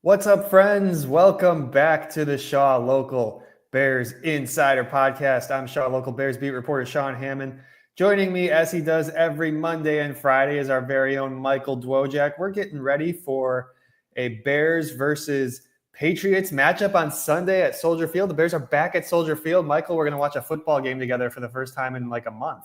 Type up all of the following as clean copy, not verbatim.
What's up, friends? Welcome back to the Shaw Local Bears Insider Podcast. I'm Shaw Local Bears beat reporter Sean Hammond. Joining me, as he does every Monday and Friday, is our very own Michael Dwojak. We're getting ready for a Bears versus Patriots matchup on Sunday at Soldier Field. The Bears are back at Soldier Field. Michael, we're going to watch a football game together for the first time in like a month.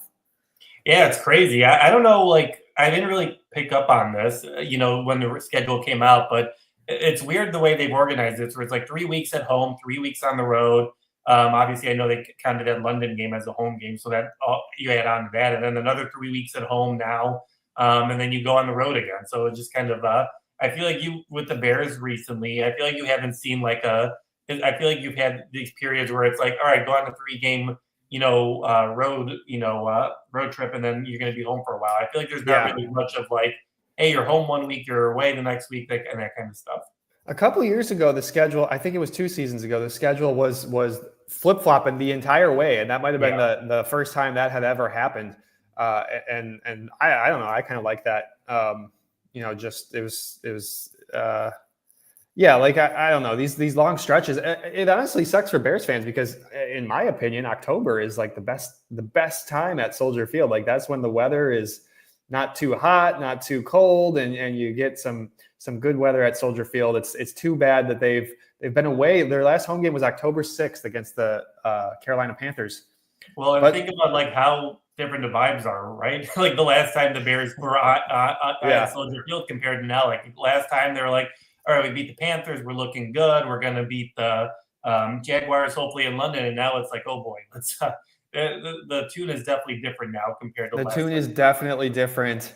Yeah, it's crazy. I don't know, I didn't really pick up on this, when the schedule came out, but it's weird the way they've organized it. So it's like 3 weeks at home, 3 weeks on the road. Obviously, I know they counted that London game as a home game, so that you add on to that, and then another 3 weeks at home now, and then you go on the road again. So it's just kind of, I feel like you with the Bears recently, I feel like you haven't seen I feel like you've had these periods where it's like, all right, go on a 3-game road trip, and then you're going to be home for a while. I feel like there's not really much of like, hey, you're home 1 week, you're away the next week, and that kind of stuff. A couple of years ago, the schedule, I think it was 2 seasons ago, the schedule was flip-flopping the entire way, and that might have been the first time that had ever happened. And I don't know, I kind of like that. I don't know, these long stretches. It honestly sucks for Bears fans because, in my opinion, October is like the best time at Soldier Field. Like, that's when the weather is not too hot, not too cold, and you get some good weather at Soldier Field. It's too bad that they've been away. Their last home game was October 6th against the Carolina Panthers. Well, and think about like how different the vibes are, right? Like the last time the Bears were at Soldier Field compared to now. Like last time they were like, all right, we beat the Panthers, we're looking good, we're going to beat the Jaguars hopefully in London, and now it's like, oh boy, let's. The tune is definitely different now compared to the tune is definitely different.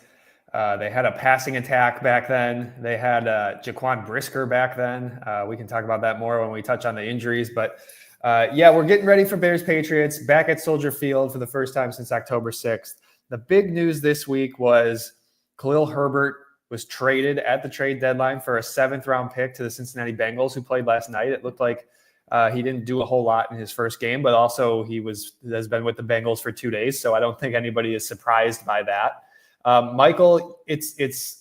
They had a passing attack back then. They had Jaquan Brisker back then. We can talk about that more when we touch on the injuries. But we're getting ready for Bears Patriots back at Soldier Field for the first time since October 6th. The big news this week was Khalil Herbert was traded at the trade deadline for a 7th-round pick to the Cincinnati Bengals, who played last night. It looked like he didn't do a whole lot in his first game, but also he has been with the Bengals for 2 days, so I don't think anybody is surprised by that. Michael, it's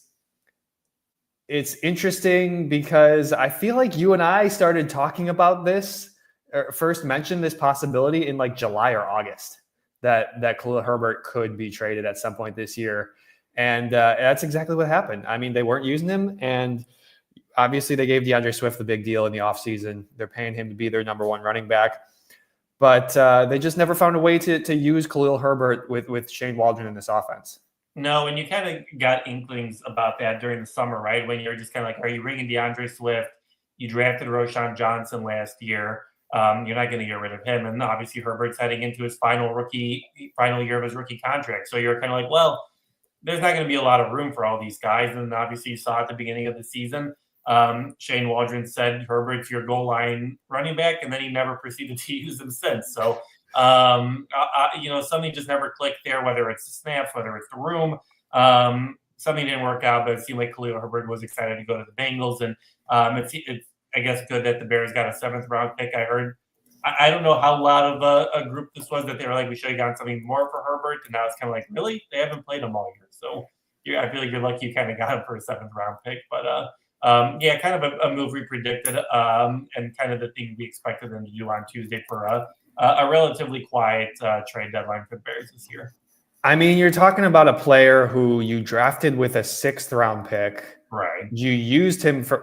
interesting because I feel like you and I started talking about this, or first mentioned this possibility in like July or August, that Khalil Herbert could be traded at some point this year. And that's exactly what happened. I mean, they weren't using him, and obviously they gave DeAndre Swift the big deal in the offseason. They're paying him to be their number one running back. But they just never found a way to use Khalil Herbert with Shane Waldron in this offense. No, and you kind of got inklings about that during the summer, right? When you're just kind of like, are you bringing DeAndre Swift? You drafted Roschon Johnson last year. You're not going to get rid of him. And obviously Herbert's heading into his final year of his rookie contract. So you're kind of like, well, there's not going to be a lot of room for all these guys. And obviously you saw at the beginning of the season, Shane Waldron said Herbert's your goal line running back, and then he never proceeded to use him since. So, something just never clicked there, whether it's the snaps, whether it's the room. Something didn't work out, but it seemed like Khalil Herbert was excited to go to the Bengals. And it's I guess, good that the Bears got a 7th-round pick. I heard, I don't know how loud of a group this was, that they were like, we should have gotten something more for Herbert. And now it's kind of like, really? They haven't played him all year. So I feel like you're lucky you kind of got him for a 7th-round pick. But kind of a move we predicted, and kind of the thing we expected them to do on Tuesday for a relatively quiet trade deadline for the Bears this year. I mean, you're talking about a player who you drafted with a 6th-round pick. Right. You used him for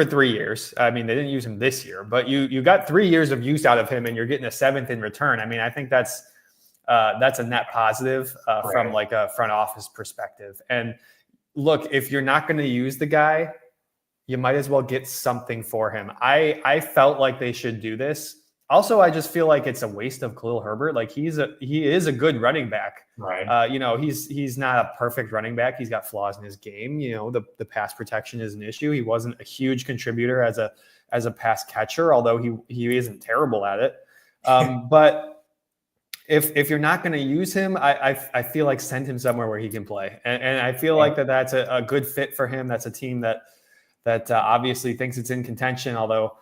3 years. I mean, they didn't use him this year, but you got 3 years of use out of him, and you're getting a 7th in return. I mean, I think that's a net positive from like a front office perspective. And look, if you're not going to use the guy, you might as well get something for him. I felt like they should do this. Also, I just feel like it's a waste of Khalil Herbert. Like he is a good running back. Right. He's not a perfect running back. He's got flaws in his game. The pass protection is an issue. He wasn't a huge contributor as a pass catcher, although he isn't terrible at it. But if you're not going to use him, I feel like send him somewhere where he can play. And I feel like that's a good fit for him. That's a team that obviously thinks it's in contention, although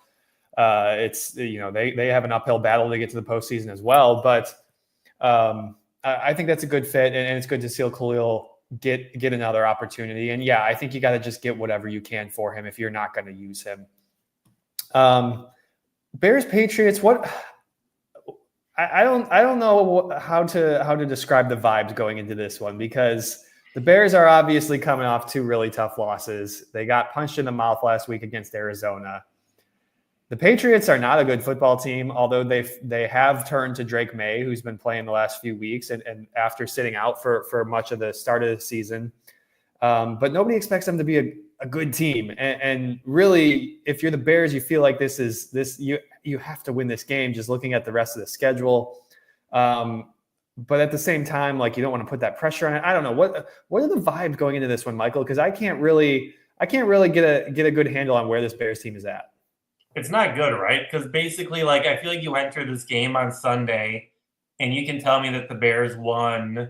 they have an uphill battle to get to the postseason as well. But I think that's a good fit, and it's good to see Khalil get another opportunity. And yeah, I think you got to just get whatever you can for him if you're not going to use him. Bears Patriots. I don't know how to describe the vibes going into this one, because the Bears are obviously coming off 2 really tough losses. They got punched in the mouth last week against Arizona. The Patriots are not a good football team, although they have turned to Drake Maye, who's been playing the last few weeks, and after sitting out for much of the start of the season. But nobody expects them to be a good team. And really, if you're the Bears, you feel like you have to win this game, just looking at the rest of the schedule. But at the same time, like, you don't want to put that pressure on it. I don't know. What are the vibes going into this one, Michael? Because I can't really get a good handle on where this Bears team is at. It's not good, right? Because basically, like, I feel like you enter this game on Sunday and you can tell me that the Bears won,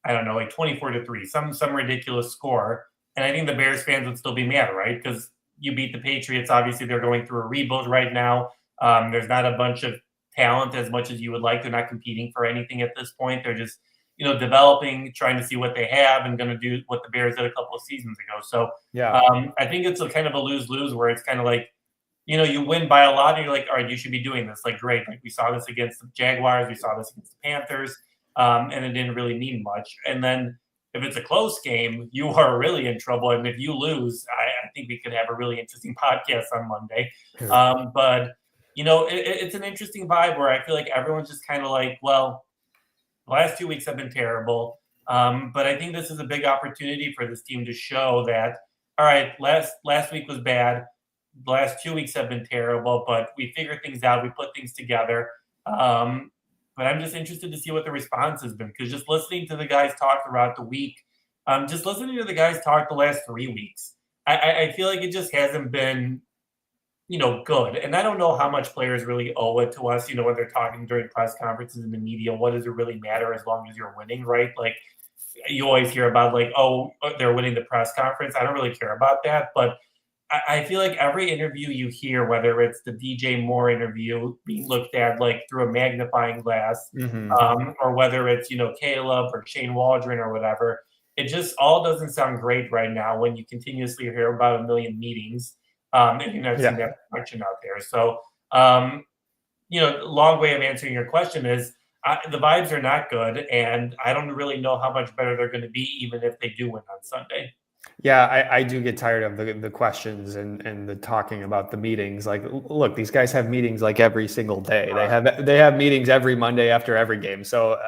I don't know, like 24-3, some ridiculous score. And I think the Bears fans would still be mad, right? Because you beat the Patriots. Obviously, they're going through a rebuild right now. There's not a bunch of talent as much as you would like. They're not competing for anything at this point. They're just, developing, trying to see what they have, and going to do what the Bears did a couple of seasons ago. So yeah, I think it's a kind of a lose-lose, where it's kind of like, you win by a lot and you're like, all right, you should be doing this. Like, great. Like, we saw this against the Jaguars. We saw this against the Panthers. And it didn't really mean much. And then if it's a close game, you are really in trouble. And if you lose, I think we could have a really interesting podcast on Monday. But, it's an interesting vibe where I feel like everyone's just kind of like, well, the last 2 weeks have been terrible. But I think this is a big opportunity for this team to show that, all right, last week was bad. The last 2 weeks have been terrible, but we figured things out. We put things together. But I'm just interested to see what the response has been, because just listening to the guys talk throughout the week, just listening to the guys talk the last 3 weeks, I feel like it just hasn't been, good. And I don't know how much players really owe it to us, when they're talking during press conferences in the media. What does it really matter as long as you're winning, right? Like, you always hear about, like, oh, they're winning the press conference. I don't really care about that, but I feel like every interview you hear, whether it's the DJ Moore interview being looked at like through a magnifying glass, or whether it's, Caleb or Shane Waldron or whatever, it just all doesn't sound great right now when you continuously hear about a million meetings, and you're not seeing that production out there. So, long way of answering your question is the vibes are not good, and I don't really know how much better they're going to be, even if they do win on Sunday. Yeah, I do get tired of the questions and the talking about the meetings. Like, look, these guys have meetings like every single day. They have meetings every Monday after every game. So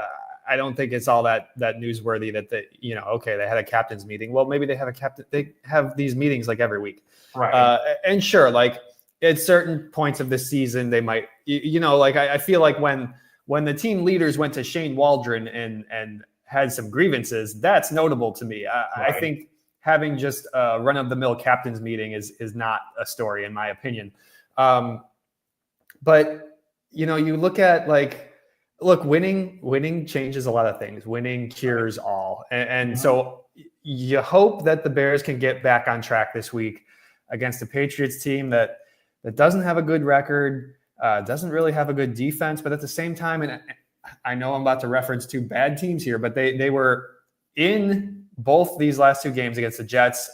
I don't think it's all that newsworthy that okay, they had a captain's meeting. Well, maybe they have these meetings like every week. Right. And sure, like at certain points of the season, they might, like I feel like when the team leaders went to Shane Waldron and had some grievances, that's notable to me. I think having just a run-of-the-mill captain's meeting is not a story, in my opinion. But, you look at, winning changes a lot of things. Winning cures all. And so you hope that the Bears can get back on track this week against the Patriots team that doesn't have a good record, doesn't really have a good defense, but at the same time, and I know I'm about to reference 2 bad teams here, but they were in both these last 2 games against the Jets,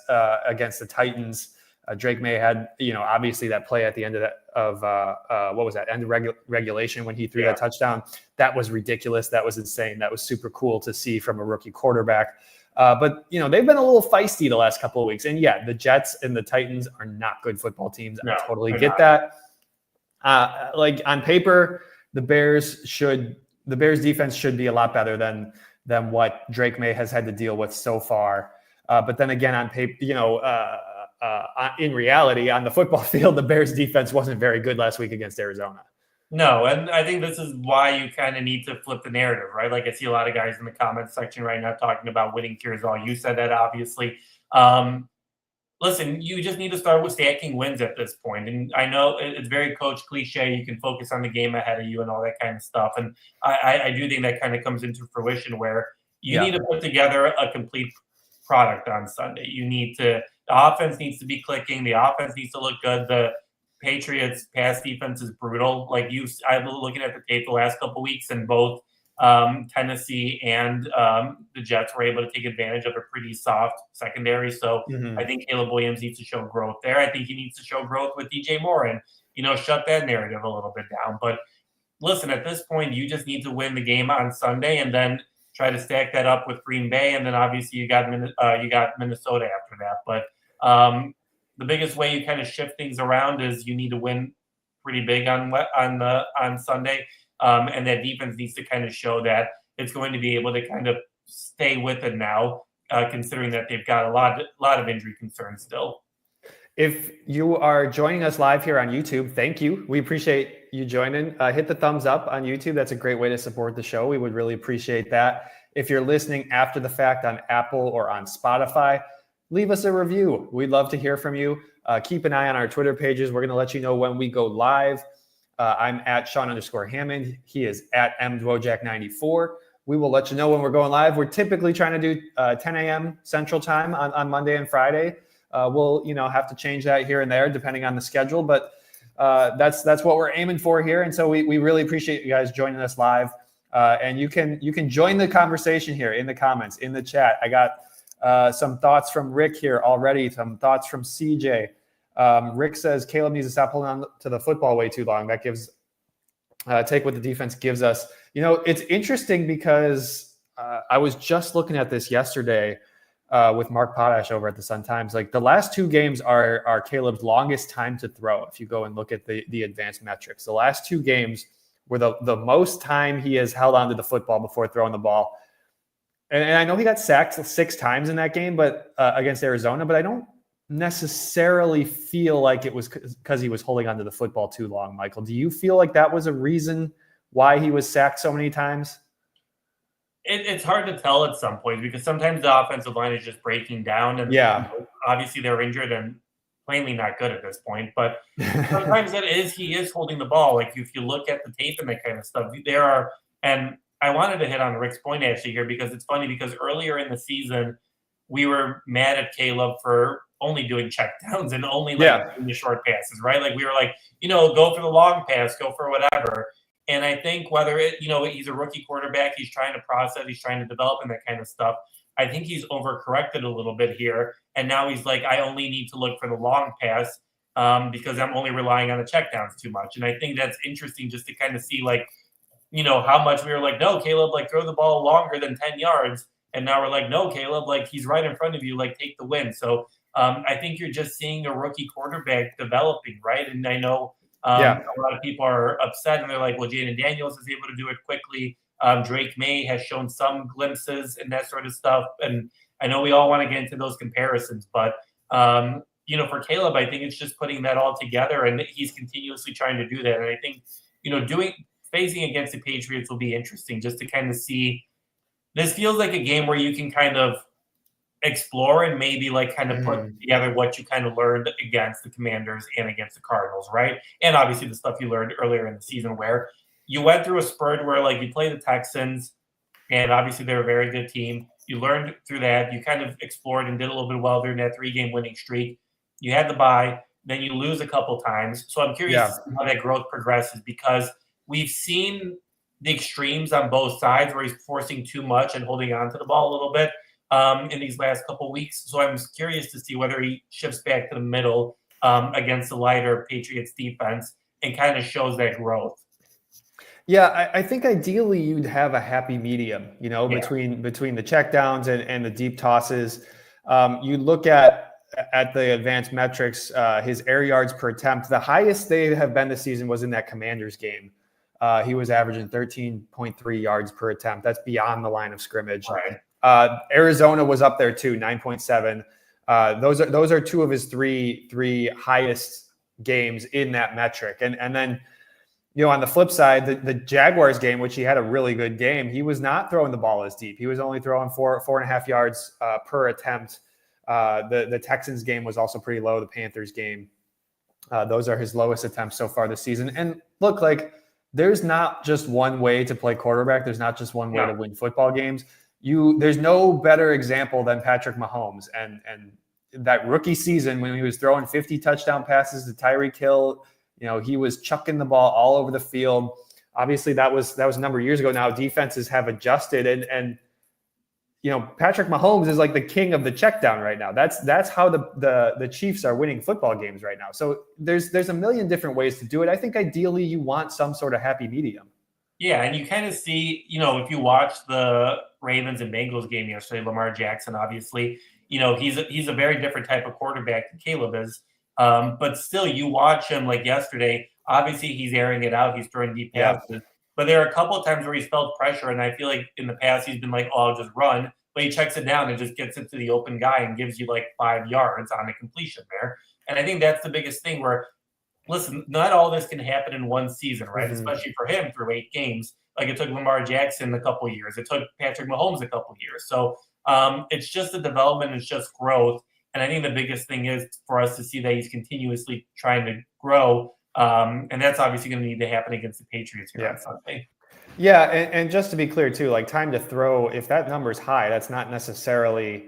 against the Titans. Drake Maye had, obviously that play at the end of what was that, end of regulation when he threw that touchdown. That was ridiculous. That was insane. That was super cool to see from a rookie quarterback. But, they've been a little feisty the last couple of weeks. And yeah, the Jets and the Titans are not good football teams. I totally get that. Like on paper, the Bears defense should be a lot better than what Drake Maye has had to deal with so far. But then again, on paper, in reality, on the football field, the Bears defense wasn't very good last week against Arizona. No, and I think this is why you kind of need to flip the narrative, right? Like, I see a lot of guys in the comments section right now talking about winning cures all. You said that, obviously. Listen, you just need to start with stacking wins at this point. And I know it's very coach cliche. You can focus on the game ahead of you and all that kind of stuff. And I do think that kind of comes into fruition where you need to put together a complete product on Sunday. The offense needs to be clicking. The offense needs to look good. The Patriots pass defense is brutal. Like, I'm looking at the tape the last couple of weeks, and both Tennessee and the Jets were able to take advantage of a pretty soft secondary. So I think Caleb Williams needs to show growth there. I think he needs to show growth with DJ Moore and, shut that narrative a little bit down. But listen, at this point, you just need to win the game on Sunday and then try to stack that up with Green Bay. And then obviously you got Minnesota after that. But the biggest way you kind of shift things around is you need to win pretty big on Sunday. And that defense needs to kind of show that it's going to be able to kind of stay with it now, considering that they've got a lot of injury concerns still. If you are joining us live here on YouTube, thank you. We appreciate you joining. Hit the thumbs up on YouTube. That's a great way to support the show. We would really appreciate that. If you're listening after the fact on Apple or on Spotify, leave us a review. We'd love to hear from you. Keep an eye on our Twitter pages. We're going to let you know when we go live. I'm at Sean_Hammond. He is at Dwojak94. We will let you know when we're going live. We're typically trying to do 10 a.m. Central Time on Monday and Friday. We'll have to change that here and there depending on the schedule, but that's what we're aiming for here. And so we really appreciate you guys joining us live. And you can join the conversation here in the comments, in the chat. I got some thoughts from Rick here already, some thoughts from CJ. Rick says Caleb needs to stop holding on to the football way too long. That gives take what the defense gives us. It's interesting because I was just looking at this yesterday with Mark Potash over at the Sun-Times. Like the last two games are Caleb's longest time to throw. If you go and look at the advanced metrics, the last two games were the most time he has held onto the football before throwing the ball. And I know he got sacked 6 times in that game, but against Arizona, but I don't necessarily feel like it was because he was holding onto the football too long. Michael, do you feel like that was a reason why he was sacked so many times? It's hard to tell at some point because sometimes the offensive line is just breaking down, and obviously they're injured and plainly not good at this point. But sometimes he is holding the ball. Like if you look at the tape and that kind of stuff, and I wanted to hit on Rick's point actually here because it's funny because earlier in the season we were mad at Caleb for only doing checkdowns and only doing the short passes, right? Like we were like, go for the long pass, go for whatever. And I think whether he's a rookie quarterback, he's trying to process, he's trying to develop and that kind of stuff. I think he's overcorrected a little bit here. And now he's like, I only need to look for the long pass because I'm only relying on the checkdowns too much. And I think that's interesting just to kind of see how much we were like, no, Caleb, throw the ball longer than 10 yards. And now we're like, no, Caleb, he's right in front of you, take the win. So I think you're just seeing a rookie quarterback developing, right? And I know a lot of people are upset and they're like, well, Jaden Daniels is able to do it quickly. Drake Maye has shown some glimpses and that sort of stuff. And I know we all want to get into those comparisons, but, for Caleb, I think it's just putting that all together and he's continuously trying to do that. And I think, facing against the Patriots will be interesting just to kind of see. This feels like a game where you can kind of explore and maybe kind of put together what you kind of learned against the Commanders and against the Cardinals, right? And obviously the stuff you learned earlier in the season where you went through a spurt where you play the Texans and obviously they're a very good team. You learned through that. You kind of explored and did a little bit well during that 3-game winning streak. You had the bye, then you lose a couple times. So I'm curious to see how that growth progresses because we've seen the extremes on both sides where he's forcing too much and holding on to the ball a little bit in these last couple weeks. So I'm curious to see whether he shifts back to the middle against the lighter Patriots defense and kind of shows that growth. Yeah, I think ideally you'd have a happy medium, between the checkdowns and the deep tosses. You look at the advanced metrics, his air yards per attempt. The highest they have been this season was in that Commanders game. He was averaging 13.3 yards per attempt. That's beyond the line of scrimmage. Right. Arizona was up there too, 9.7. Those are two of his three highest games in that metric. And then, on the flip side, the Jaguars game, which he had a really good game, he was not throwing the ball as deep. He was only throwing 4.5 yards per attempt. The Texans game was also pretty low. The Panthers game, those are his lowest attempts so far this season. And look, there's not just one way to play quarterback. There's not just one way to win football games. There's no better example than Patrick Mahomes and that rookie season when he was throwing 50 touchdown passes to Tyreek Hill. He was chucking the ball all over the field. Obviously, that was a number of years ago now. Defenses have adjusted, and Patrick Mahomes is like the king of the check down right now. That's how the Chiefs are winning football games right now. So there's a million different ways to do it. I think ideally you want some sort of happy medium. Yeah, and you kind of see, if you watch the Ravens and Bengals game yesterday, Lamar Jackson, obviously, he's a very different type of quarterback than Caleb is. But still, you watch him like yesterday. Obviously, he's airing it out. He's throwing deep passes. Yeah. But there are a couple of times where he's felt pressure, and I feel like in the past he's been like, "Oh, I'll just run," but he checks it down and just gets it to the open guy and gives you like 5 yards on a completion there. And I think that's the biggest thing where, listen, not all this can happen in one season, right? Mm-hmm. Especially for him through 8 games. Like it took Lamar Jackson a couple of years. It took Patrick Mahomes a couple of years. So it's just a development. It's just growth. And I think the biggest thing is for us to see that he's continuously trying to grow. And that's obviously going to need to happen against the Patriots here on Sunday. Yeah, and just to be clear too, like time to throw, if that number is high, that's not necessarily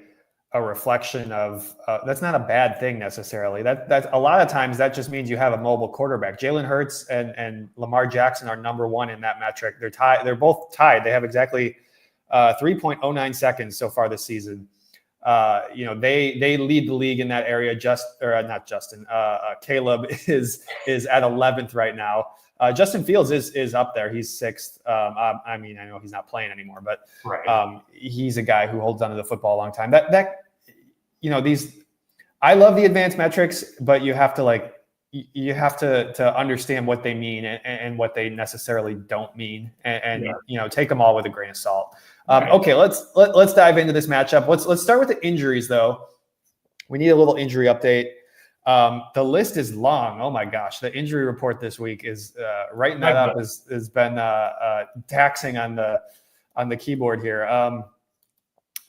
a reflection of that's not a bad thing necessarily. That's a lot of times that just means you have a mobile quarterback. Jalen Hurts and Lamar Jackson are number one in that metric. They're tied. They're both tied. They have exactly 3.09 seconds so far this season. They lead the league in that area. Caleb is at 11th right now. Justin Fields is up there. He's 6th. I know he's not playing anymore, but right. He's a guy who holds onto the football a long time. I love the advanced metrics, but you have to understand what they mean and what they necessarily don't mean, and take them all with a grain of salt. Right. Okay, let's dive into this matchup. Let's start with the injuries though. We need a little injury update. The list is long. Oh my gosh, the injury report this week is writing that up has been taxing on the keyboard here.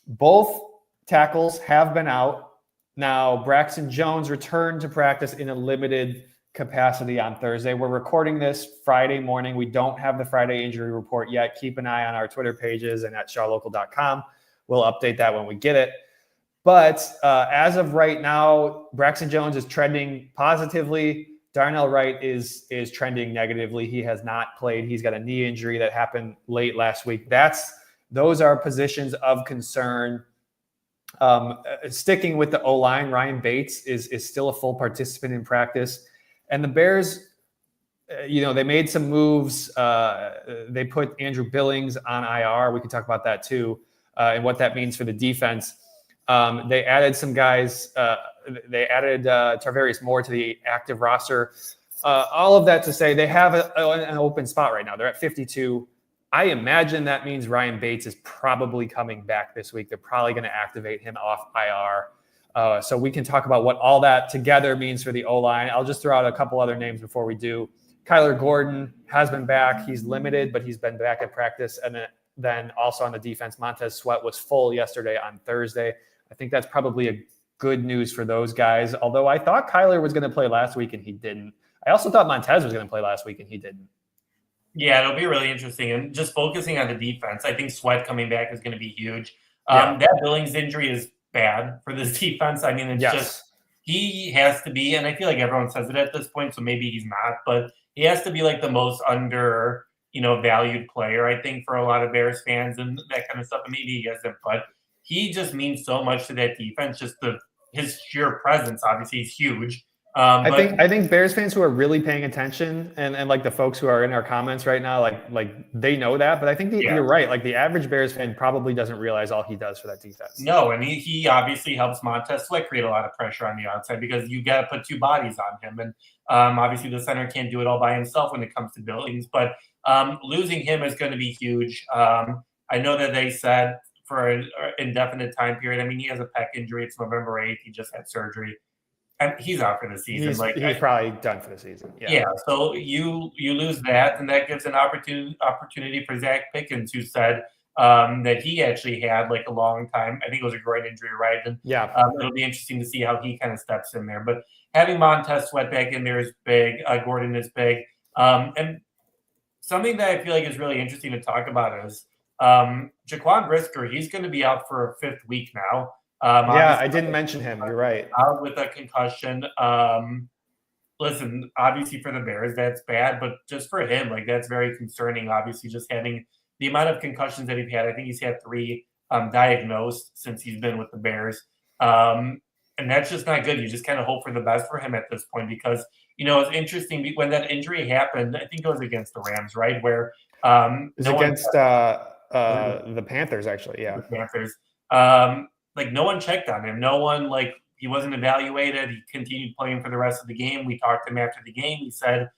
Both tackles have been out. Now, Braxton Jones returned to practice in a limited capacity on Thursday. We're recording this Friday morning. We don't have the Friday injury report yet. Keep an eye on our Twitter pages and at shawlocal.com. We'll update that when we get it. But as of right now, Braxton Jones is trending positively. Darnell Wright is trending negatively. He has not played. He's got a knee injury that happened late last week. Those are positions of concern. Sticking with the O-line, Ryan Bates is still a full participant in practice. And the Bears, they made some moves. They put Andrew Billings on IR. We can talk about that too, and what that means for the defense. They added some guys. They added Tarvarius Moore to the active roster. All of that to say they have an open spot right now. They're at 52. I imagine that means Ryan Bates is probably coming back this week. They're probably going to activate him off IR. So we can talk about what all that together means for the O-line. I'll just throw out a couple other names before we do. Kyler Gordon has been back. He's limited, but he's been back at practice. And then also on the defense, Montez Sweat was full yesterday on Thursday. I think that's probably a good news for those guys. Although I thought Kyler was going to play last week and he didn't. I also thought Montez was going to play last week and he didn't. Yeah, it'll be really interesting. And just focusing on the defense, I think Sweat coming back is going to be huge. That Billings injury is bad for this defense. I mean, it's just he has to be, and I feel like everyone says it at this point, so maybe he's not, but he has to be like the most valued player, I think, for a lot of Bears fans and that kind of stuff. And maybe he isn't, but he just means so much to that defense. Just his sheer presence, obviously, is huge. I think Bears fans who are really paying attention and like the folks who are in our comments right now, like they know that. But I think you're right. Like the average Bears fan probably doesn't realize all he does for that defense. No, and he obviously helps Montez Sweat create a lot of pressure on the outside because you got to put 2 bodies on him. And obviously the center can't do it all by himself when it comes to Billings. But losing him is going to be huge. I know that they said for an indefinite time period. I mean, he has a pec injury. It's November 8th. He just had surgery. And he's out for the season. He's probably done for the season. Yeah. So you lose that, and that gives an opportunity for Zach Pickens, who said that he actually had like a long time. I think it was a groin injury, right? And it'll be interesting to see how he kind of steps in there. But having Montez Sweat back in there is big. Gordon is big. And something that I feel like is really interesting to talk about is Jaquan Brisker. He's going to be out for a 5th week now. I didn't mention him. You're right. Out with a concussion. listen, obviously for the Bears, that's bad, but just for him, like that's very concerning. Obviously, just having the amount of concussions that he's had. I think he's had 3 diagnosed since he's been with the Bears. And that's just not good. You just kind of hope for the best for him at this point because, it's interesting when that injury happened, I think it was against the Rams, right? Where it was against the Panthers, actually. Yeah. The Panthers. Like no one checked on him. No one, like, he wasn't evaluated. He continued playing for the rest of the game. We talked to him after the game. He said,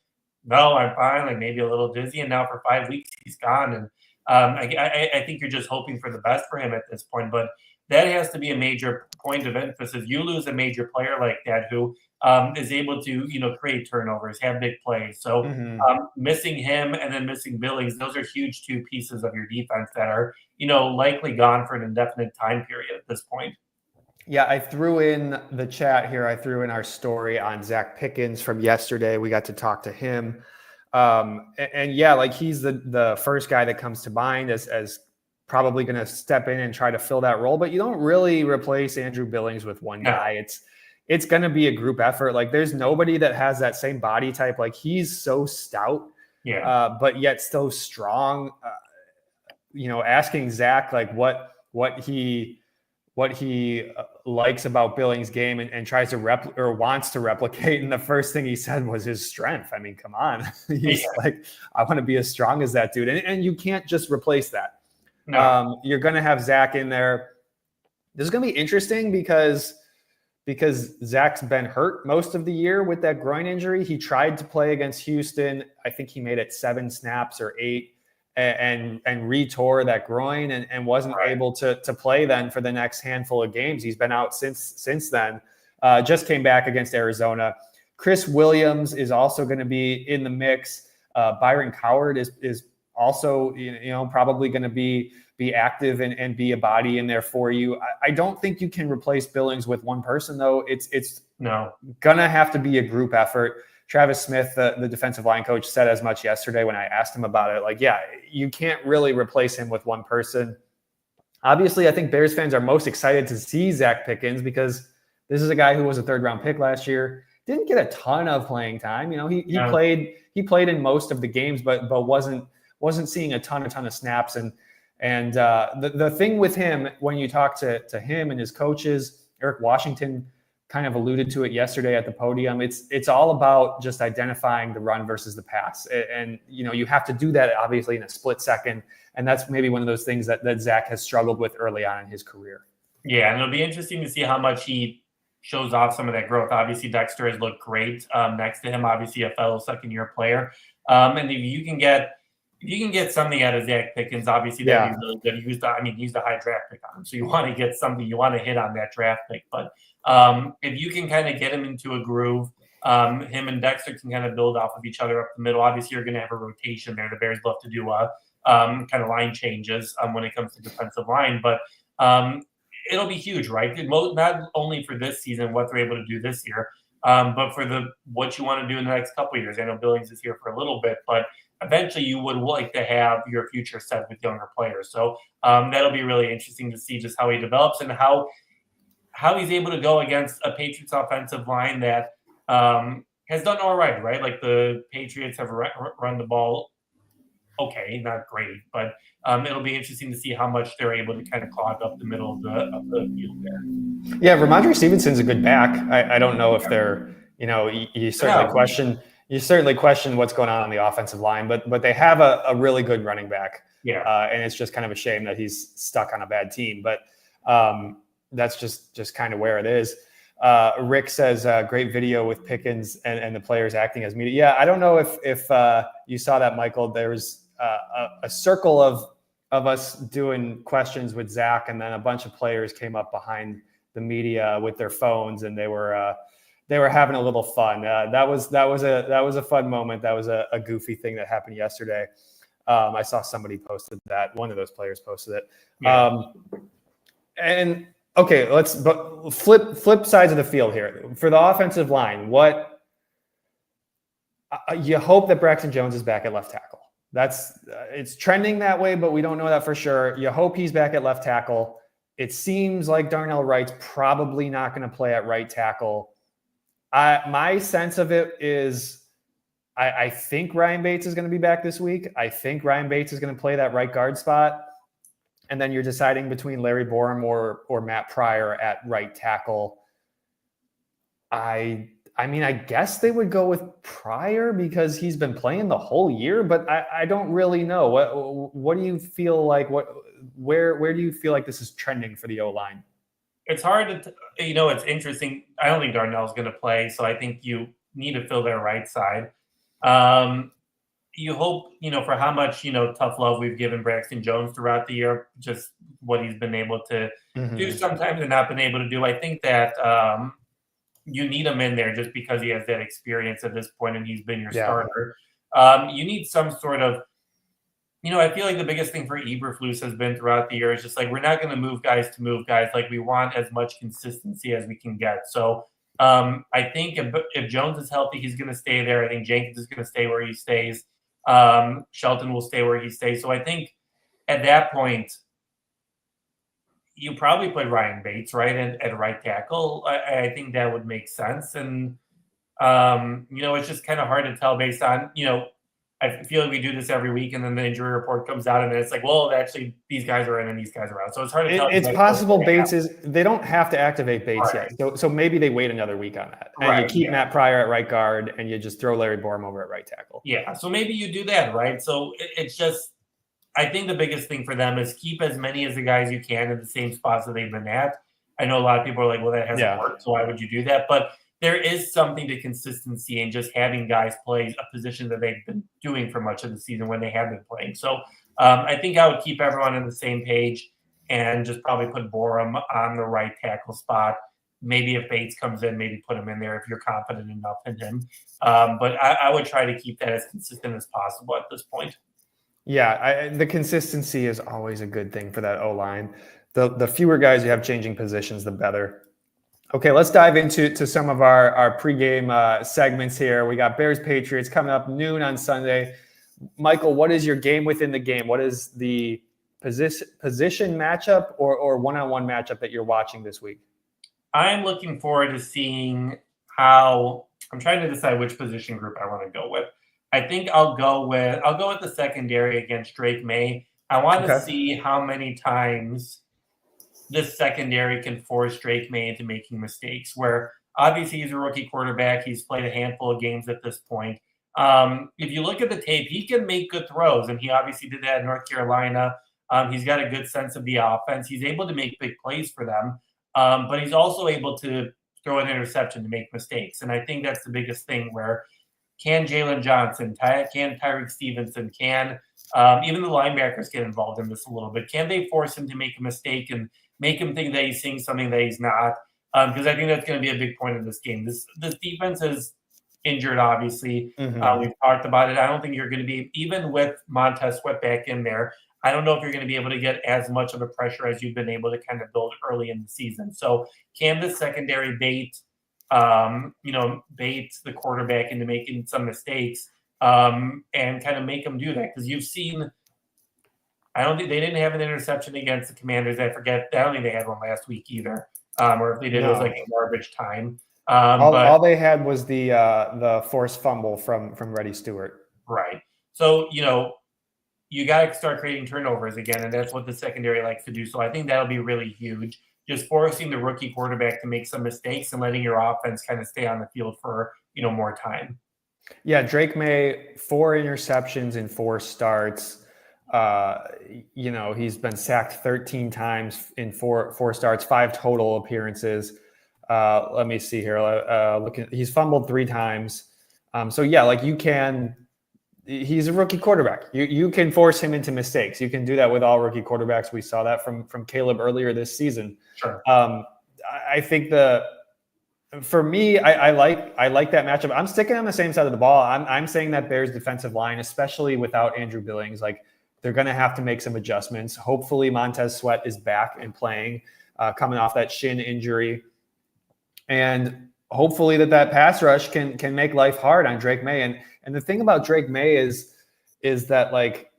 no, I'm fine, like maybe a little dizzy. And now for 5 weeks, he's gone. And I think you're just hoping for the best for him at this point. But that has to be a major point of emphasis. You lose a major player like that who is able to, create turnovers, have big plays. So missing him and then missing Billings, those are huge 2 pieces of your defense that are, likely gone for an indefinite time period at this point. Yeah, I threw in the chat here. I threw in our story on Zach Pickens from yesterday. We got to talk to him. And yeah, like he's the first guy that comes to mind as probably going to step in and try to fill that role. But you don't really replace Andrew Billings with one guy. It's going to be a group effort. Like there's nobody that has that same body type. Like he's so stout, but yet so strong. Asking Zach like what he likes about Billings' game and tries to wants to replicate. And the first thing he said was his strength. I mean, come on. He's like, I want to be as strong as that dude. And you can't just replace that. No. You're going to have Zach in there. This is going to be interesting because Zach's been hurt most of the year with that groin injury. He tried to play against Houston. I think he made it 7 snaps or 8. And retore that groin and wasn't able to play then for the next handful of games. He's been out since then. Just came back against Arizona. Chris Williams is also going to be in the mix. Byron Coward is also probably going to be active and be a body in there for you. I don't think you can replace Billings with one person though. It's gonna have to be a group effort. Travis Smith, the defensive line coach, said as much yesterday when I asked him about it. Like, yeah, you can't really replace him with one person. Obviously, I think Bears fans are most excited to see Zach Pickens because this is a guy who was a 3rd-round pick last year. Didn't get a ton of playing time. He played in most of the games, but wasn't seeing a ton of snaps. And the thing with him, when you talk to him and his coaches, Eric Washington kind of alluded to it yesterday at the podium. It's all about just identifying the run versus the pass. And you have to do that obviously in a split second. And that's maybe one of those things that Zach has struggled with early on in his career. Yeah. And it'll be interesting to see how much he shows off some of that growth. Obviously Dexter has looked great next to him, obviously a fellow 2nd-year player. And if you can get something out of Zach Pickens, obviously that'd be really good. He used a high draft pick on him. So you want to get something, you want to hit on that draft pick. But if you can kind of get him into a groove, him and Dexter can kind of build off of each other up the middle. Obviously, you're going to have a rotation there. The Bears love to do kind of line changes when it comes to defensive line. But it'll be huge, right? Not only for this season, what they're able to do this year, but for what you want to do in the next couple of years. I know Billings is here for a little bit, but eventually you would like to have your future set with younger players. So that'll be really interesting to see just how he develops and how he's able to go against a Patriots offensive line that has done all right? Like the Patriots have run the ball okay, not great, but it'll be interesting to see how much they're able to kind of clog up the middle of the field there. Yeah, Ramondre Stevenson's a good back. I don't know if they're, you certainly question what's going on the offensive line, but they have a really good running back. Yeah. And it's just kind of a shame that he's stuck on a bad team, but that's just kind of where it is. Rick says, great video with Pickens and the players acting as media. Yeah, I don't know if you saw that, Michael. There was a circle of us doing questions with Zach, and then a bunch of players came up behind the media with their phones, and they were having a little fun. That was a fun moment. That was a goofy thing that happened yesterday. I saw somebody posted that. One of those players posted it. Yeah. And okay, let's flip sides of the field here. For the offensive line, what you hope that Braxton Jones is back at left tackle. That's it's trending that way, but we don't know that for sure. You hope he's back at left tackle. It seems like Darnell Wright's probably not going to play at right tackle. My sense of it is I think Ryan Bates is going to be back this week. I think Ryan Bates is going to play that right guard spot. And then you're deciding between Larry Borum or Matt Pryor at right tackle. I mean, I guess they would go with Pryor because he's been playing the whole year, but I don't really know. What do you feel like? Where do you feel like this is trending for the O-line? It's hard to, it's interesting. I don't think Darnell's going to play, so I think you need to fill their right side. You hope, for how much, tough love we've given Braxton Jones throughout the year, just what he's been able to do sometimes and not been able to do. I think that you need him in there just because he has that experience at this point and he's been your starter. You need some sort of, I feel like the biggest thing for Eberflus has been throughout the year is just like, we're not going to move guys to move guys. Like, we want as much consistency as we can get. So I think if Jones is healthy, he's going to stay there. I think Jenkins is going to stay where he stays. Shelton will stay where he stays. So I think at that point, you probably put Ryan Bates right at right tackle. I think that would make sense. And, it's just kind of hard to tell based on, I feel like we do this every week and then the injury report comes out and then it's like, well, actually these guys are in and these guys are out. So it's hard to tell. It's possible Bates they don't have to activate Bates yet. So maybe they wait another week on that. And you keep Matt Pryor at right guard and you just throw Larry Borum over at right tackle. Yeah. So maybe you do that, right? So it's just, I think the biggest thing for them is keep as many as the guys you can in the same spots that they've been at. I know a lot of people are like, well, that hasn't worked. So why would you do that? But there is something to consistency and just having guys play a position that they've been doing for much of the season when they have been playing. So I think I would keep everyone on the same page and just probably put Borum on the right tackle spot. Maybe if Bates comes in, maybe put him in there if you're confident enough in him. But I would try to keep that as consistent as possible at this point. Yeah, the consistency is always a good thing for that O-line. The fewer guys you have changing positions, the better. Okay, let's dive into some of our pregame segments here. We got Bears Patriots coming up noon on Sunday. Michael, what is your game within the game? What is the position matchup or one-on-one matchup that you're watching this week? I'm looking forward to seeing how – I'm trying to decide which position group I want to go with. I think I'll go with the secondary against Drake Maye. I want to see how many times this secondary can force Drake Maye into making mistakes, where obviously he's a rookie quarterback. He's played a handful of games at this point. If you look at the tape, he can make good throws, and he obviously did that in North Carolina. He's got a good sense of the offense. He's able to make big plays for them, but he's also able to throw an interception to make mistakes. And I think that's the biggest thing where can Jalen Johnson, can Tyreek Stevenson, can even the linebackers get involved in this a little bit? Can they force him to make a mistake and make him think that he's seeing something that he's not? Because I think that's going to be a big point of this game. This defense is injured, obviously. We've talked about it. I don't think you're going to be, even with Montez Sweat back in there, I don't know if you're going to be able to get as much of a pressure as you've been able to kind of build early in the season. So can the secondary bait the quarterback into making some mistakes and kind of make them do that? Because you've seen, I don't think they didn't have an interception against the Commanders. I don't think they had one last week either. Or if they did, it was like a garbage time. All they had was the forced fumble from Reddy Stewart. Right. So, you got to start creating turnovers again, and that's what the secondary likes to do. So I think that'll be really huge. Just forcing the rookie quarterback to make some mistakes and letting your offense kind of stay on the field for, more time. Yeah, Drake Maye, 4 interceptions in 4 starts. He's been sacked 13 times in four starts, 5 total appearances. Let me see here. He's fumbled 3 times. He's a rookie quarterback. You can force him into mistakes. You can do that with all rookie quarterbacks. We saw that from Caleb earlier this season. Sure. I think for me, I like that matchup. I'm sticking on the same side of the ball. I'm saying that Bears defensive line, especially without Andrew Billings, like they're going to have to make some adjustments. Hopefully Montez Sweat is back and playing, coming off that shin injury. And hopefully that pass rush can make life hard on Drake Maye. And the thing about Drake Maye is that, like,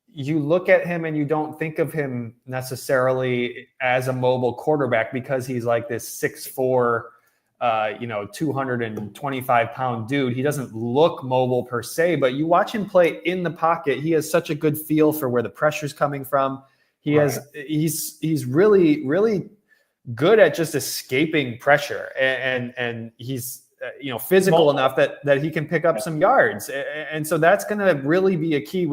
you look at him and you don't think of him necessarily as a mobile quarterback because he's like this 6'4", 225-pound dude. He doesn't look mobile per se, but you watch him play in the pocket. He has such a good feel for where the pressure's coming from. He's really, really good at just escaping pressure, and he's physical enough that he can pick up some yards, and so that's going to really be a key.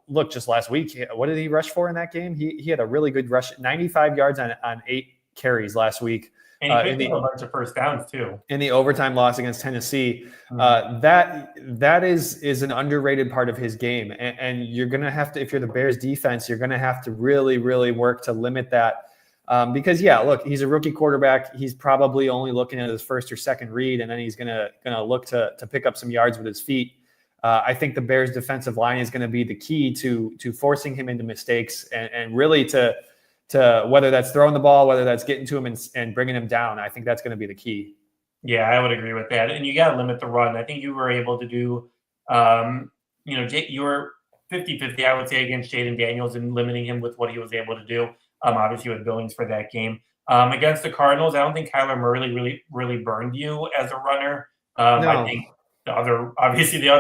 Look, just last week, what did he rush for in that game? He had a really good rush, 95 yards on 8 carries last week. And he picked up a bunch of first downs too. In the overtime loss against Tennessee, that is an underrated part of his game, and you're going to have to, if you're the Bears defense, you're going to have to really, really work to limit that. Because look, he's a rookie quarterback. He's probably only looking at his first or second read, and then he's gonna look to pick up some yards with his feet. I think the Bears defensive line is going to be the key to forcing him into mistakes and really to whether that's throwing the ball, whether that's getting to him and bringing him down. I think that's going to be the key. Yeah, I would agree with that. And you got to limit the run. I think you were able to do, you were 50-50, I would say, against Jaden Daniels and limiting him with what he was able to do. Obviously with Billings for that game. Against the Cardinals, I don't think Kyler Murray really burned you as a runner. No. I think the other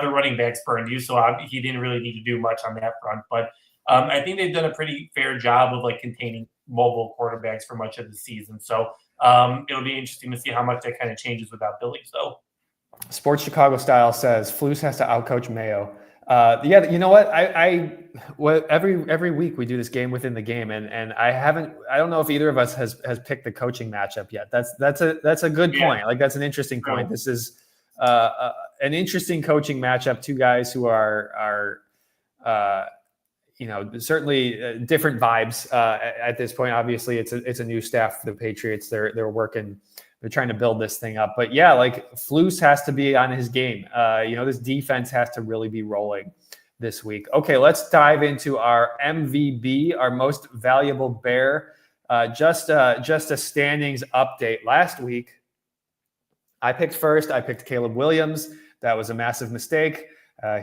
running backs burned you, so he didn't really need to do much on that front. But I think they've done a pretty fair job of containing mobile quarterbacks for much of the season. So it'll be interesting to see how much that kind of changes without Billings, though. Sports Chicago Style says Flus has to outcoach Mayo. You know what? Every week we do this game within the game, and I don't know if either of us has picked the coaching matchup yet. That's a good point. That's an interesting point. This is an interesting coaching matchup. Two guys who are certainly different vibes at this point. Obviously, it's a new staff for the Patriots. They're working. They're trying to build this thing up. But Flus has to be on his game. This defense has to really be rolling this week. Okay, let's dive into our MVB, our most valuable Bear. Just a standings update. Last week, I picked first. I picked Caleb Williams. That was a massive mistake.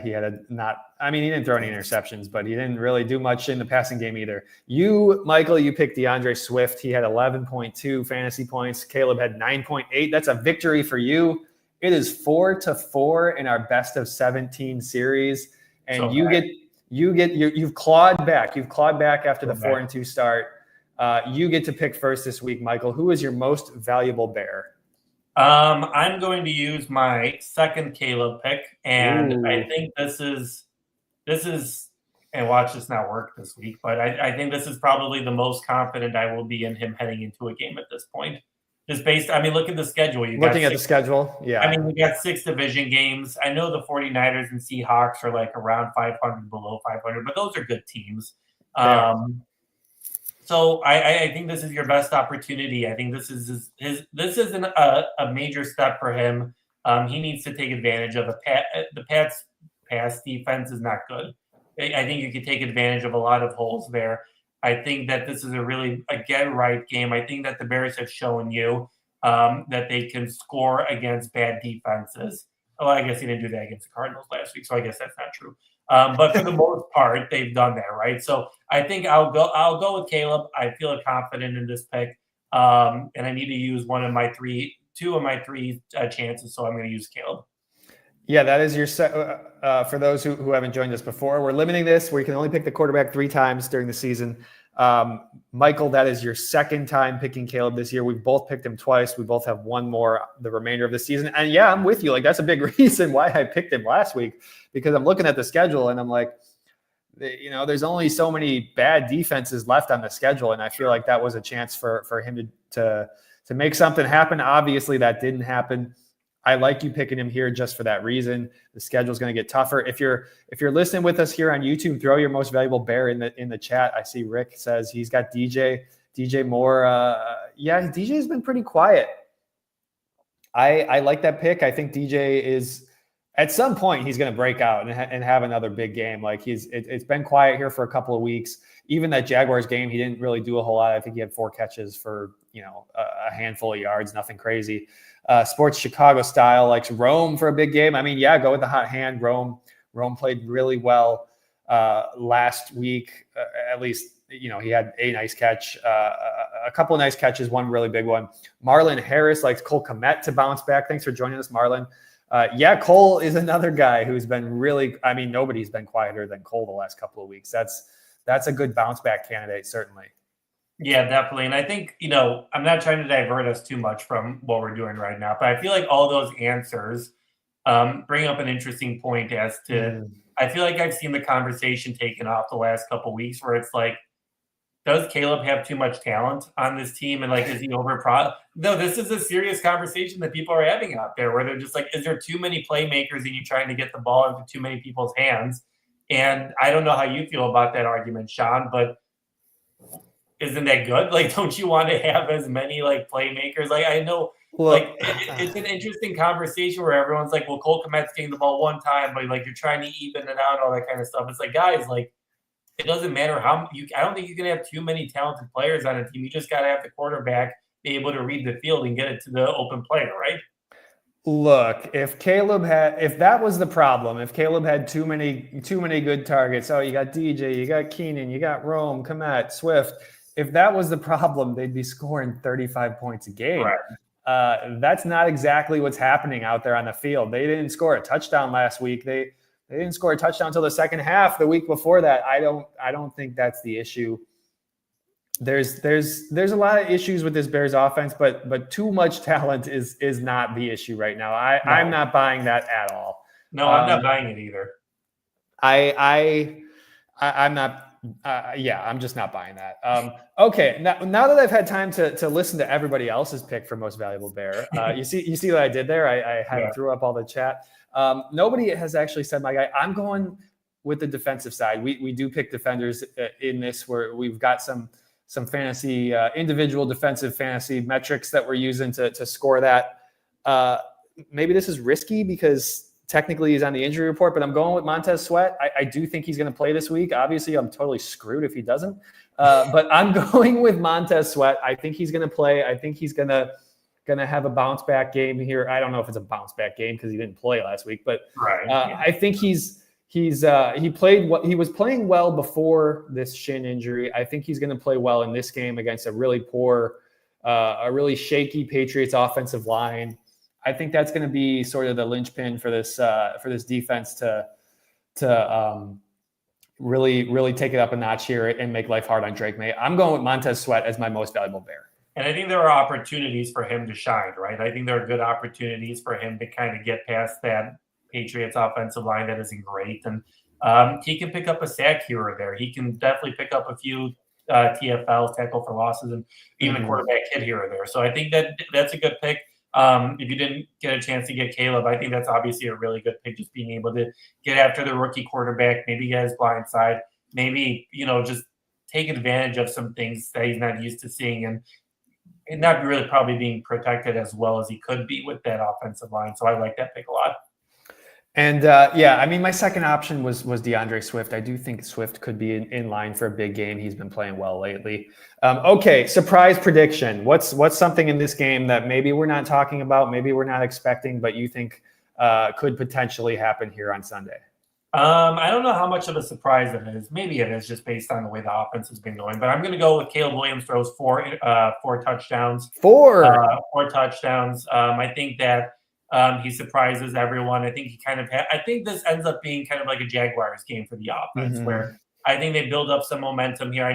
He didn't throw any interceptions, but he didn't really do much in the passing game either. Michael, you picked DeAndre Swift. He had 11.2 fantasy points. Caleb had 9.8. That's a victory for you. It is 4-4 in our best of 17 series. And you've clawed back. You've clawed back after the 4-2 start. You get to pick first this week, Michael. Who is your most valuable Bear? I'm going to use my second Caleb pick, and I think this is, and watch this not work this week, but I think this is probably the most confident I will be in him heading into a game at this point. Just look at the schedule. Looking at the schedule, yeah. We got 6 division games. I know the 49ers and Seahawks are around 500, below 500, but those are good teams. So I think this is your best opportunity. I think this is a major step for him. He needs to take advantage of the Pats' pass defense is not good. I think you could take advantage of a lot of holes there. I think that this is a get right game. I think that the Bears have shown you that they can score against bad defenses. Well, I guess he didn't do that against the Cardinals last week, so I guess that's not true. But for the most part, they've done that, right? So I think I'll go with Caleb. I feel confident in this pick, and I need to use two of my three chances, so I'm going to use Caleb. Yeah, that is your for those who haven't joined us before. We're limiting this where you can only pick the quarterback 3 times during the season. Michael, that is your second time picking Caleb this year. We've both picked him twice. We both have one more the remainder of the season. And yeah, I'm with you. That's a big reason why I picked him last week, because I'm looking at the schedule and I'm like, there's only so many bad defenses left on the schedule. And I feel like that was a chance for him to make something happen. Obviously that didn't happen. I like you picking him here just for that reason. The schedule is going to get tougher. If you're listening with us here on YouTube, throw your most valuable Bear in the chat. I see Rick says he's got DJ Moore. DJ has been pretty quiet. I like that pick. I think DJ is at some point he's going to break out and have another big game. It's been quiet here for a couple of weeks. Even that Jaguars game, he didn't really do a whole lot. I think he had 4 catches for a handful of yards, nothing crazy. Sports Chicago Style likes Rome for a big game. Go with the hot hand. Rome played really well last week. At least, he had a nice catch a couple of nice catches, one really big one. Marlon Harris likes Cole Kmet to bounce back. Thanks for joining us, Marlon. Cole is another guy who's been really, I mean, nobody's been quieter than Cole the last couple of weeks. That's a good bounce back candidate, certainly. Yeah, definitely. And I think, I'm not trying to divert us too much from what we're doing right now, but I feel like all those answers bring up an interesting point as to, I feel like I've seen the conversation taken off the last couple of weeks where it's like, does Caleb have too much talent on this team? And like, is he overproud? No, this is a serious conversation that people are having out there where they're just like, is there too many playmakers and you trying to get the ball into too many people's hands? And I don't know how you feel about that argument, Sean, but isn't that good? Like, don't you want to have as many like playmakers? Like, I know, like it's an interesting conversation where everyone's like, well, Cole Kmet's getting the ball one time, but like you're trying to even it out, all that kind of stuff. It's like, guys, like it doesn't matter how you. I don't think you can have too many talented players on a team. You just got to have the quarterback be able to read the field and get it to the open player, right? Look, if that was the problem, if Caleb had too many good targets, you got DJ, you got Keenan, you got Rome, Kmet, Swift. If that was the problem, they'd be scoring 35 points a game. Right. That's not exactly what's happening out there on the field. They didn't score a touchdown last week. They didn't score a touchdown until the second half. The week before that, I don't think that's the issue. There's a lot of issues with this Bears offense, but too much talent is not the issue right now. I'm not buying that at all. No, I'm not buying it either. I'm not. I'm just not buying that. Okay, now that I've had time to listen to everybody else's pick for most valuable Bear, you see what I did there? I threw up all the chat. Nobody has actually said my guy. I'm going with the defensive side. We do pick defenders in this where we've got some fantasy individual defensive fantasy metrics that we're using to score that. Maybe this is risky because technically he's on the injury report, but I'm going with Montez Sweat. I do think he's going to play this week. Obviously, I'm totally screwed if he doesn't. But I'm going with Montez Sweat. I think he's going to play. I think he's going to have a bounce back game here. I don't know if it's a bounce back game because he didn't play last week, but I think he was playing well before this shin injury. I think he's going to play well in this game against a really poor, a really shaky Patriots offensive line. I think that's going to be sort of the linchpin for this defense to really take it up a notch here and make life hard on Drake Maye. I'm going with Montez Sweat as my most valuable Bear. And I think there are opportunities for him to shine, right? I think there are good opportunities for him to kind of get past that Patriots offensive line that isn't great. And he can pick up a sack here or there. He can definitely pick up a few TFLs, tackle for losses, and even a quarterback hit here or there. So I think that's a good pick. If you didn't get a chance to get Caleb, I think that's obviously a really good pick, just being able to get after the rookie quarterback, maybe get his blind side, maybe, just take advantage of some things that he's not used to seeing and not really probably being protected as well as he could be with that offensive line. So I like that pick a lot. And my second option was DeAndre Swift. I do think Swift could be in line for a big game. He's been playing well lately. Okay, surprise prediction. What's something in this game that maybe we're not talking about, maybe we're not expecting, but you think could potentially happen here on Sunday? I don't know how much of a surprise it is. Maybe it is just based on the way the offense has been going. But I'm going to go with Caleb Williams throws four touchdowns. Four touchdowns. I think that he surprises everyone. I think I think this ends up being kind of like a Jaguars game for the offense, where I think they build up some momentum here.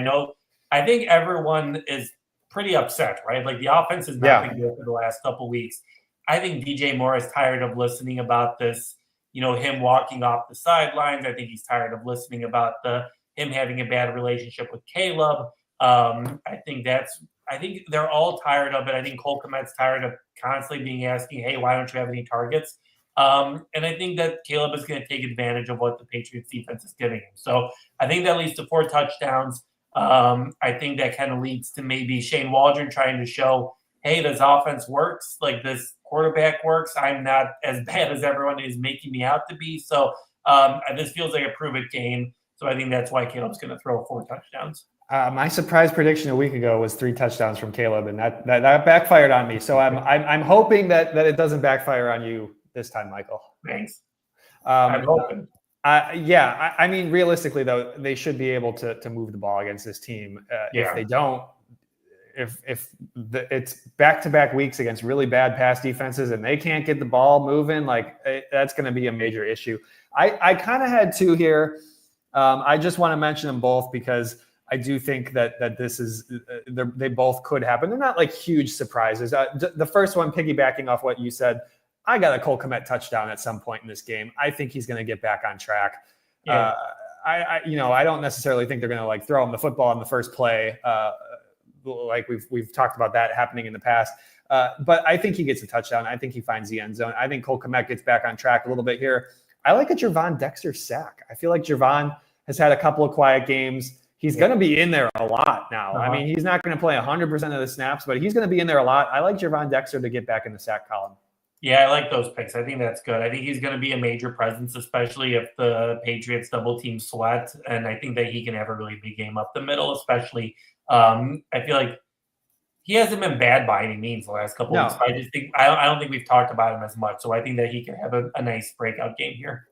I think everyone is pretty upset, right? Like the offense has not been good for the last couple of weeks. I think DJ Moore is tired of listening about this. Him walking off the sidelines. I think he's tired of listening about him having a bad relationship with Caleb. I think they're all tired of it. I think Cole Kmet's tired of constantly being asking, hey, why don't you have any targets? And I think that Caleb is going to take advantage of what the Patriots defense is giving him. So I think that leads to 4 touchdowns. I think that kind of leads to maybe Shane Waldron trying to show, hey, this offense works. Like this quarterback works. I'm not as bad as everyone is making me out to be. So this feels like a prove-it game. So I think that's why Caleb's going to throw 4 touchdowns. My surprise prediction a week ago was 3 touchdowns from Caleb, and that backfired on me. So I'm hoping that it doesn't backfire on you this time, Michael. Thanks. I'm hoping. Realistically, though, they should be able to move the ball against this team. If they don't, it's back-to-back weeks against really bad pass defenses and they can't get the ball moving, like that's going to be a major issue. I kind of had two here. I just want to mention them both because I do think that this is they both could happen. They're not like huge surprises. The first one, piggybacking off what you said, I got a Cole Kmet touchdown at some point in this game. I think he's going to get back on track. Yeah. I don't necessarily think they're going to like throw him the football on the first play. Like we've talked about that happening in the past. But I think he gets a touchdown. I think he finds the end zone. I think Cole Kmet gets back on track a little bit here. I like a Gervon Dexter sack. I feel like Gervon has had a couple of quiet games. He's going to be in there a lot now. I mean, he's not going to play 100% of the snaps, but he's going to be in there a lot. I like Gervon Dexter to get back in the sack column. Yeah, I like those picks. I think that's good. I think he's going to be a major presence, especially if the Patriots double team Sweat. And I think that he can have a really big game up the middle, especially. I feel like he hasn't been bad by any means the last couple of weeks. I just think I don't think we've talked about him as much. So I think that he can have a nice breakout game here.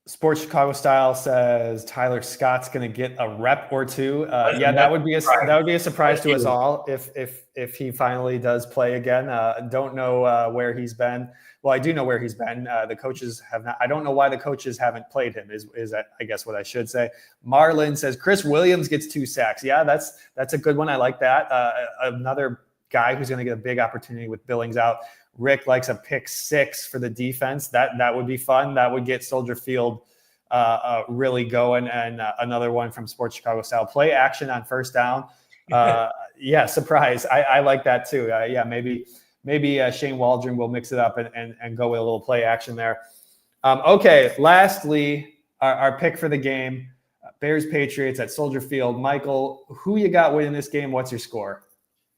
Sports Chicago Style says Tyler Scott's going to get a rep or two. That would be a surprise to us all if he finally does play again. Don't know where he's been. Well, I do know where he's been. The coaches have not. I don't know why the coaches haven't played him. Is that, I guess, what I should say? Marlon says Chris Williams gets 2 sacks. Yeah, that's a good one. I like that. Another guy who's going to get a big opportunity with Billings out. Rick likes a pick 6 for the defense. That would be fun. That would get Soldier Field really going. And another one from Sports Chicago Style, play action on first down. Yeah, surprise. I like that too. Maybe Shane Waldron will mix it up and go with a little play action there. Okay, lastly, our pick for the game, Bears Patriots at Soldier Field. Michael, who you got winning this game? What's your score?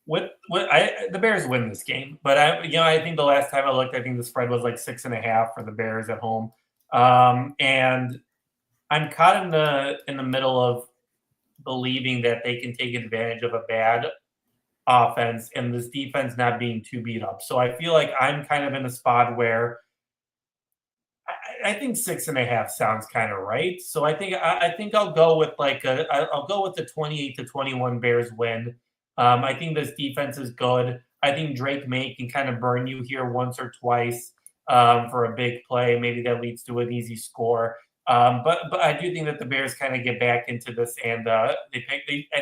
The Bears win this game, but I think the last time I looked, I think the spread was like 6.5 for the Bears at home. And I'm caught in the middle of believing that they can take advantage of a bad offense and this defense not being too beat up. So I feel like I'm kind of in a spot where I think 6.5 sounds kind of right. So I think I'll go with I'll go with the 28-21 Bears win. I think this defense is good. I think Drake Maye can kind of burn you here once or twice for a big play. Maybe that leads to an easy score. But I do think that the Bears kind of get back into this, and I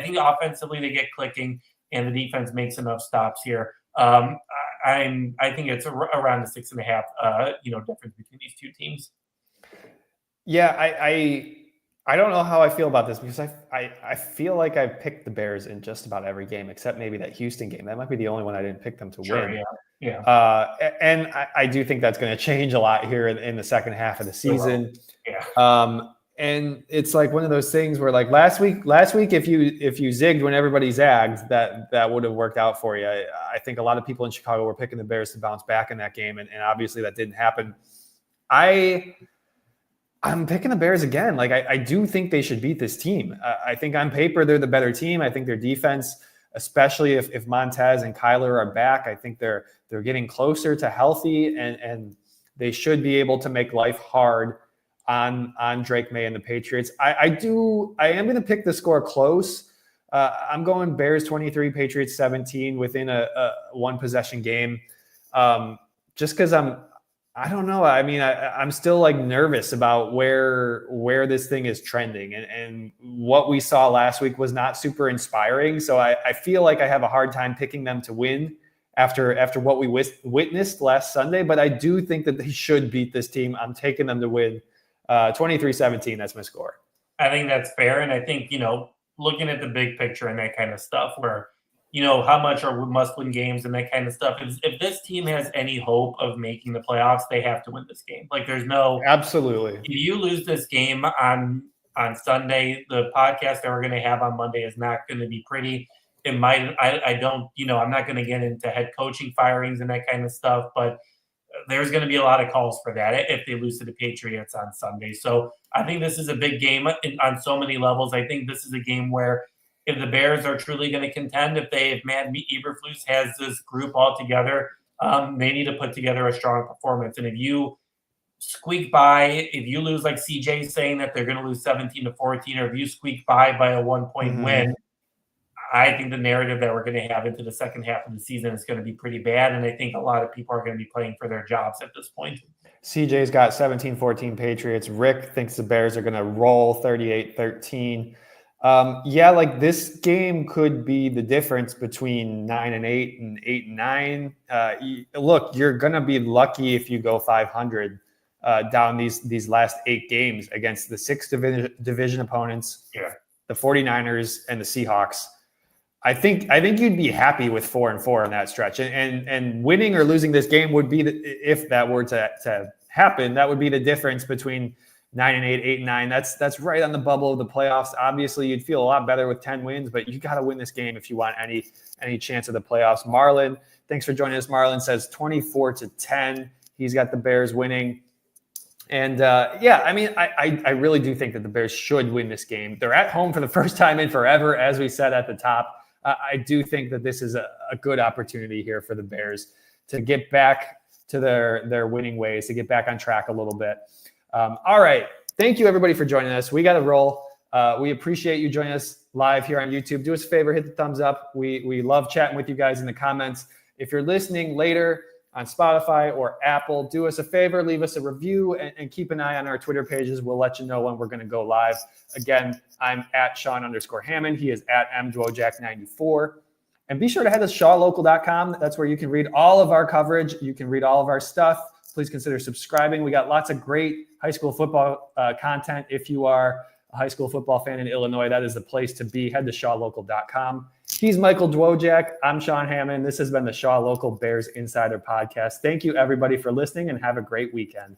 think offensively they get clicking, and the defense makes enough stops here. I think it's around the 6.5 difference between these two teams. Yeah, I don't know how I feel about this because I feel like I've picked the Bears in just about every game except maybe that Houston game. That might be the only one I didn't pick them to win. Yeah. And I do think that's going to change a lot here in the second half of the season. Yeah. And it's like one of those things where like last week, if you zigged when everybody zagged, that would have worked out for you. I think a lot of people in Chicago were picking the Bears to bounce back in that game, and obviously that didn't happen. I'm picking the Bears again. Like I do think they should beat this team. I think on paper they're the better team. I think their defense, especially if Montez and Kyler are back, I think they're getting closer to healthy, and they should be able to make life hard on Drake Maye and the Patriots. I am going to pick the score close. I'm going Bears 23, Patriots 17 within a one possession game. Just because I don't know. I mean, I'm still like nervous about where this thing is trending, and what we saw last week was not super inspiring. So I feel like I have a hard time picking them to win after what we witnessed last Sunday. But I do think that they should beat this team. I'm taking them to win 23-17. That's my score. I think that's fair, and I think looking at the big picture and that kind of stuff, where how much are must-win games and that kind of stuff. If this team has any hope of making the playoffs, they have to win this game. Like there's no absolutely. If you lose this game on Sunday, the podcast that we're going to have on Monday is not going to be pretty. It might. I don't. I'm not going to get into head coaching firings and that kind of stuff, but there's going to be a lot of calls for that if they lose to the Patriots on Sunday. So I think this is a big game on so many levels. I think this is a game where, if the Bears are truly going to contend, if Matt Eberflus has this group all together, they need to put together a strong performance. And if you squeak by, if you lose like CJ saying that they're going to lose 17-14, or if you squeak by a 1-point win, I think the narrative that we're going to have into the second half of the season is going to be pretty bad. And I think a lot of people are going to be playing for their jobs at this point. CJ's got 17-14 Patriots. Rick thinks the Bears are going to roll 38-13. Yeah, like this game could be the difference between 9-8 and 8-9. Look, you're going to be lucky if you go 500 down these last 8 games against the 6 division opponents, the 49ers and the Seahawks. I think you'd be happy with 4-4 in that stretch, and winning or losing this game would be if that were to happen, that would be the difference between 9-8, 8-9. That's right on the bubble of the playoffs. Obviously, you'd feel a lot better with 10 wins, but you got to win this game if you want any chance of the playoffs. Marlon, thanks for joining us. Marlon says 24-10. He's got the Bears winning. And I mean, I really do think that the Bears should win this game. They're at home for the first time in forever, as we said at the top. I do think that this is a good opportunity here for the Bears to get back to their winning ways, to get back on track a little bit. All right. Thank you, everybody, for joining us. We got to roll. We appreciate you joining us live here on YouTube. Do us a favor, hit the thumbs up. We love chatting with you guys in the comments. If you're listening later on Spotify or Apple, do us a favor, leave us a review, and keep an eye on our Twitter pages. We'll let you know when we're going to go live. Again, I'm at Sean_Hammond. He is at mdwojak94. And be sure to head to shawlocal.com. That's where you can read all of our coverage. You can read all of our stuff. Please consider subscribing. We got lots of great high school football content. If you are a high school football fan in Illinois, that is the place to be. Head to shawlocal.com. He's Michael Dwojak. I'm Sean Hammond. This has been the Shaw Local Bears Insider Podcast. Thank you, everybody, for listening, and have a great weekend.